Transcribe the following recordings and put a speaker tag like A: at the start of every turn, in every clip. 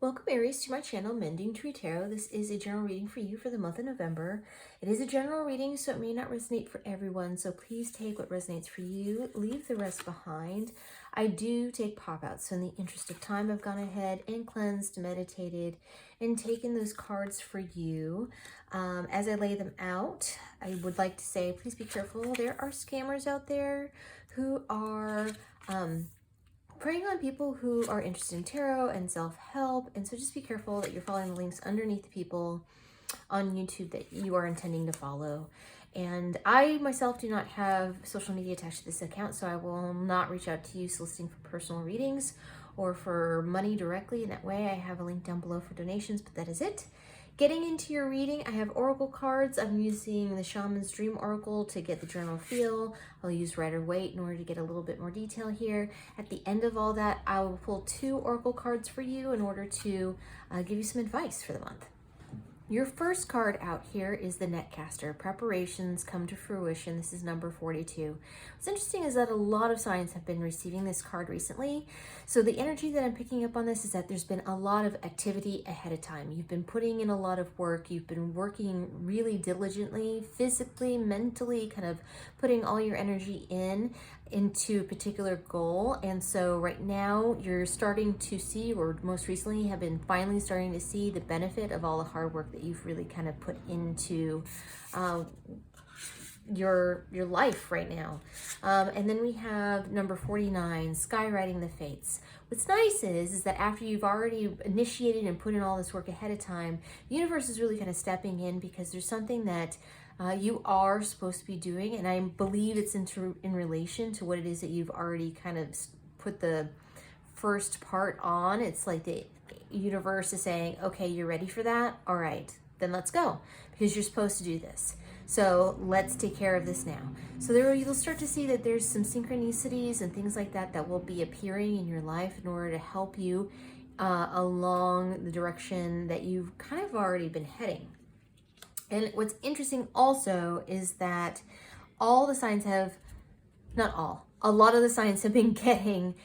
A: Welcome Aries to my channel, Mending Tree Tarot. This is a general reading for you for the month of November. It is a general reading, so it may not resonate for everyone, so please take what resonates for you, leave the rest behind. I do take pop-outs, so in the interest of time, I've gone ahead and cleansed, meditated, and taken those cards for you. As I lay them out, I would like to say, please be careful. There are scammers out there who are preying on people who are interested in tarot and self-help, and so just be careful that you're following the links underneath the people on YouTube that you are intending to follow. And I myself do not have social media attached to this account, so I will not reach out to you soliciting for personal readings or for money directly in that way. I have a link down below for donations, but that is it. Getting into your reading, I have oracle cards. I'm using the Shaman's Dream Oracle to get the general feel. I'll use Rider-Waite in order to get a little bit more detail here. At the end of all that, I will pull 2 oracle cards for you in order to give you some advice for the month. Your first card out here is the Netcaster. Preparations come to fruition. This is number 42. What's interesting is that a lot of signs have been receiving this card recently. So the energy that I'm picking up on this is that there's been a lot of activity ahead of time. You've been putting in a lot of work. You've been working really diligently, physically, mentally, kind of putting all your energy into a particular goal. And so right now you're starting to see, or most recently have been finally starting to see, the benefit of all the hard work that you've really kind of put into your life right now. And then we have number 49, skywriting the fates. What's nice is that after you've already initiated and put in all this work ahead of time, the universe is really kind of stepping in because there's something that you are supposed to be doing, and I believe it's in relation to what it is that you've already kind of put the first part on. It's like the universe is saying, okay, you're ready for that? All right, then let's go, because you're supposed to do this. So let's take care of this now. So you'll start to see that there's some synchronicities and things like that that will be appearing in your life in order to help you along the direction that you've kind of already been heading. And what's interesting also is that all the signs have, not all, a lot of the signs have been getting,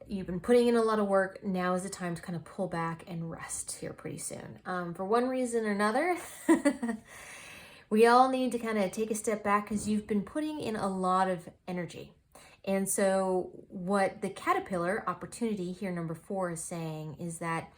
A: you've been putting in a lot of work. Now is the time to kind of pull back and rest here pretty soon. For one reason or another, we all need to kind of take a step back because you've been putting in a lot of energy. And so what the caterpillar opportunity here, number 4, is saying is that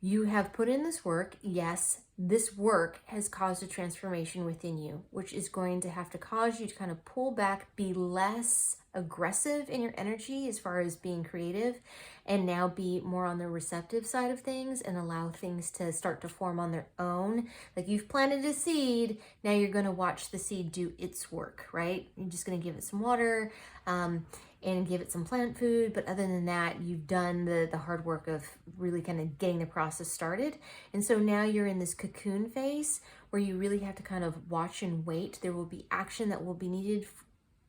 A: you have put in this work. Yes, this work has caused a transformation within you, which is going to have to cause you to kind of pull back, be less aggressive in your energy as far as being creative, and now be more on the receptive side of things and allow things to start to form on their own. Like you've planted a seed, now you're going to watch the seed do its work, right? You're just going to give it some water, and give it some plant food. But other than that, you've done the hard work of really kind of getting the process started. And so now you're in this cocoon phase where you really have to kind of watch and wait. There will be action that will be needed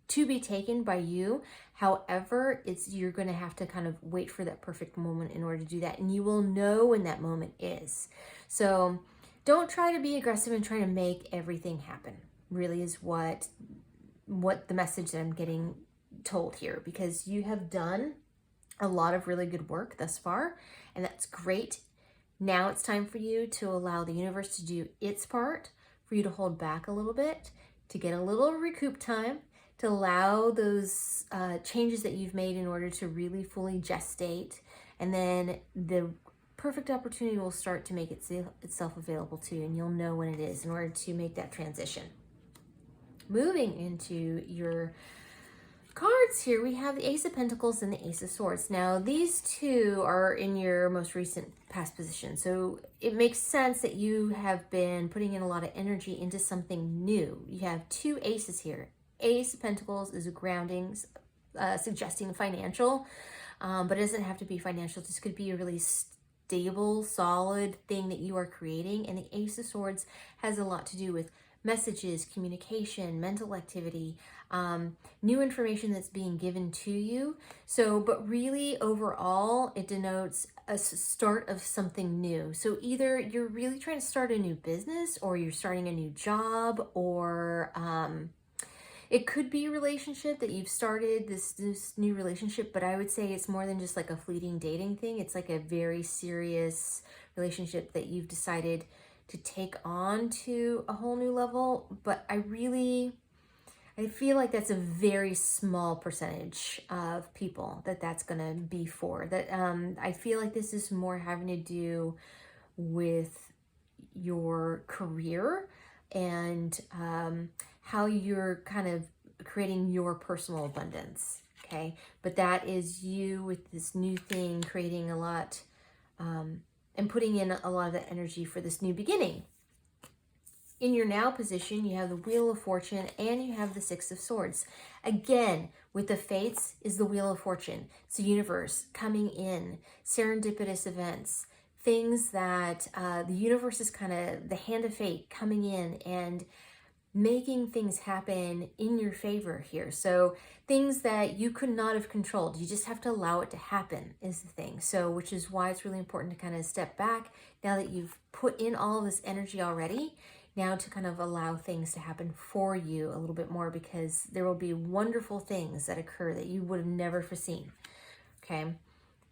A: to be taken by you. However, you're going to have to kind of wait for that perfect moment in order to do that. And you will know when that moment is. So don't try to be aggressive and try to make everything happen, really is what the message that I'm getting told here, because you have done a lot of really good work thus far, and that's great. Now it's time for you to allow the universe to do its part, for you to hold back a little bit, to get a little recoup time, to allow those changes that you've made in order to really fully gestate, and then the perfect opportunity will start to make itself available to you, and you'll know when it is in order to make that transition. Moving into your cards here, we have the Ace of Pentacles and the Ace of Swords. Now, these two are in your most recent past position, so it makes sense that you have been putting in a lot of energy into something new. You have 2 aces here. Ace of Pentacles is a grounding, suggesting financial, but it doesn't have to be financial. This could be a really stable, solid thing that you are creating. And the Ace of Swords has a lot to do with messages, communication, mental activity, new information that's being given to you. So, but really overall, it denotes a start of something new. So either you're really trying to start a new business, or you're starting a new job, or It could be a relationship that you've started, this new relationship, but I would say it's more than just like a fleeting dating thing. It's like a very serious relationship that you've decided to take on to a whole new level. But I feel like that's a very small percentage of people that's going to be for. That I feel like this is more having to do with your career and how you're kind of creating your personal abundance. Okay, but that is you with this new thing, creating a lot and putting in a lot of that energy for this new beginning. In your now position, you have the Wheel of Fortune and you have the Six of Swords. Again, with the Fates is the Wheel of Fortune. It's the universe coming in, serendipitous events, things that the universe is kind of the hand of fate coming in and making things happen in your favor here. So things that you could not have controlled, you just have to allow it to happen is the thing. So which is why it's really important to kind of step back now that you've put in all of this energy already, now to kind of allow things to happen for you a little bit more, because there will be wonderful things that occur that you would have never foreseen, okay,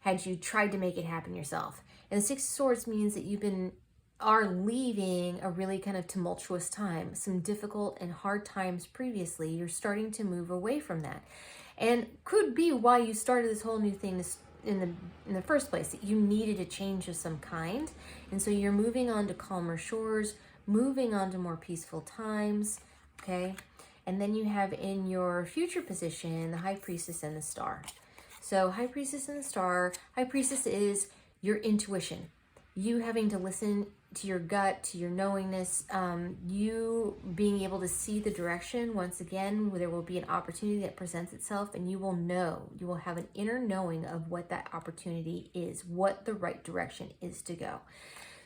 A: had you tried to make it happen yourself. And the Six of Swords means that are leaving a really kind of tumultuous time, some difficult and hard times previously. You're starting to move away from that, and could be why you started this whole new thing in the first place, that you needed a change of some kind, and so you're moving on to calmer shores, moving on to more peaceful times, okay? And then you have in your future position the High Priestess and the Star. So High Priestess and the Star, High Priestess is your intuition, you having to listen to your gut, to your knowingness, you being able to see the direction. Once again, there will be an opportunity that presents itself, and you will know, you will have an inner knowing of what that opportunity is, what the right direction is to go.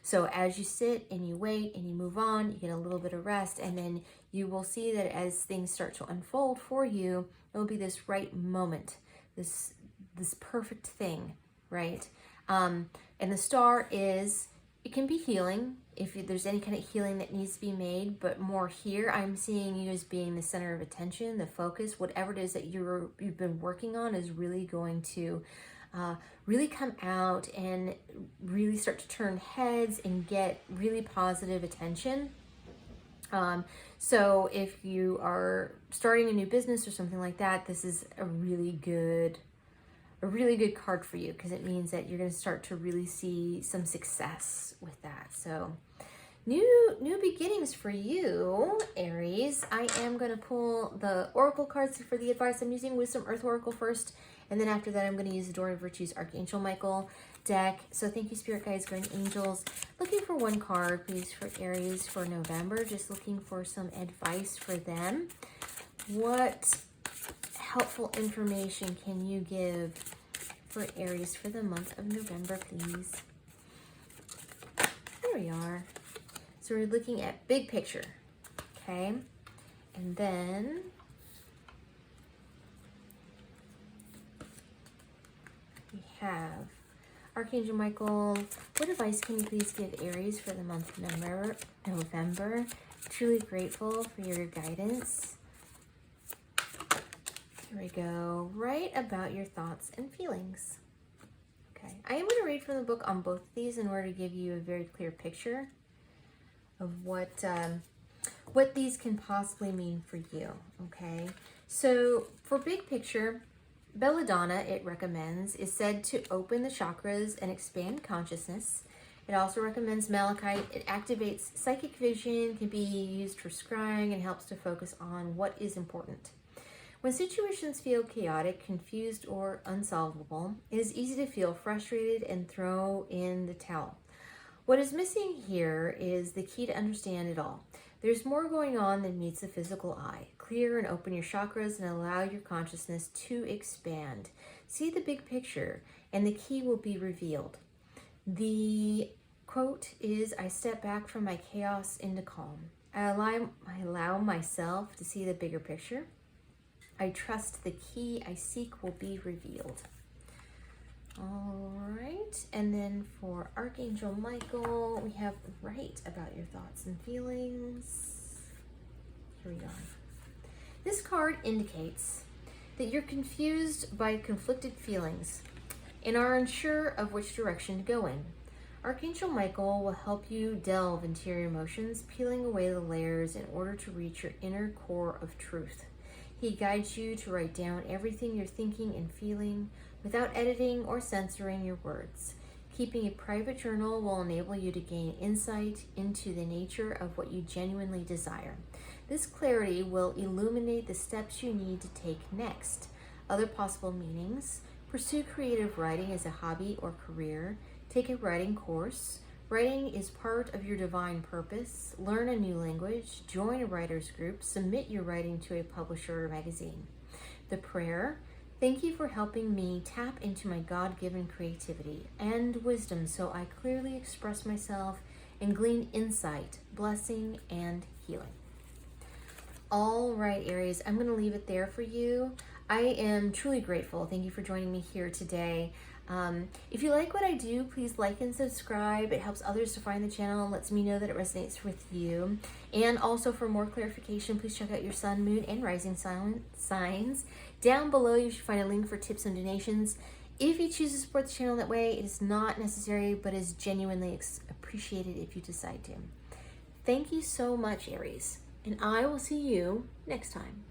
A: So as you sit and you wait and you move on, you get a little bit of rest, and then you will see that as things start to unfold for you, it will be this right moment, this perfect thing, right? And the Star is, it can be healing if there's any kind of healing that needs to be made, but more here, I'm seeing you as being the center of attention, the focus, whatever it is that you've been working on is really going to really come out and really start to turn heads and get really positive attention. So if you are starting a new business or something like that, this is a really good card for you, because it means that you're going to start to really see some success with that. So new beginnings for you, Aries. I am going to pull the Oracle cards for the advice. I'm using Wisdom Earth Oracle first, and then after that I'm going to use the Door of Virtues Archangel Michael deck. So thank you, Spirit Guides, Guardian Angels. Looking for one card, please, for Aries for November. Just looking for some advice for them. What helpful information can you give for Aries for the month of November, please? There we are. So we're looking at big picture, okay? And then we have Archangel Michael. What advice can you please give Aries for the month of November? Truly grateful for your guidance. Here we go. Write about your thoughts and feelings. Okay. I am going to read from the book on both of these in order to give you a very clear picture of what these can possibly mean for you. Okay. So for big picture, Belladonna, it recommends, is said to open the chakras and expand consciousness. It also recommends malachite. It activates psychic vision, can be used for scrying, and helps to focus on what is important. When situations feel chaotic, confused, or unsolvable, it is easy to feel frustrated and throw in the towel. What is missing here is the key to understand it all. There's more going on than meets the physical eye. Clear and open your chakras and allow your consciousness to expand. See the big picture, and the key will be revealed. The quote is, "I step back from my chaos into calm. I allow myself to see the bigger picture. I trust the key I seek will be revealed." All right, and then for Archangel Michael, we have write about your thoughts and feelings. Here we go. This card indicates that you're confused by conflicted feelings and are unsure of which direction to go in. Archangel Michael will help you delve into your emotions, peeling away the layers in order to reach your inner core of truth. He guides you to write down everything you're thinking and feeling without editing or censoring your words. Keeping a private journal will enable you to gain insight into the nature of what you genuinely desire. This clarity will illuminate the steps you need to take next. Other possible meanings: pursue creative writing as a hobby or career, take a writing course. Writing is part of your divine purpose. Learn a new language, join a writer's group, submit your writing to a publisher or magazine. The prayer: thank you for helping me tap into my God-given creativity and wisdom so I clearly express myself and glean insight, blessing, and healing. All right, Aries, I'm going to leave it there for you. I am truly grateful. Thank you for joining me here today. If you like what I do, please like and subscribe. It helps others to find the channel and lets me know that it resonates with you. And also, for more clarification, please check out your sun, moon, and rising signs. Down below, you should find a link for tips and donations. If you choose to support the channel that way, it is not necessary, but is genuinely appreciated if you decide to. Thank you so much, Aries, and I will see you next time.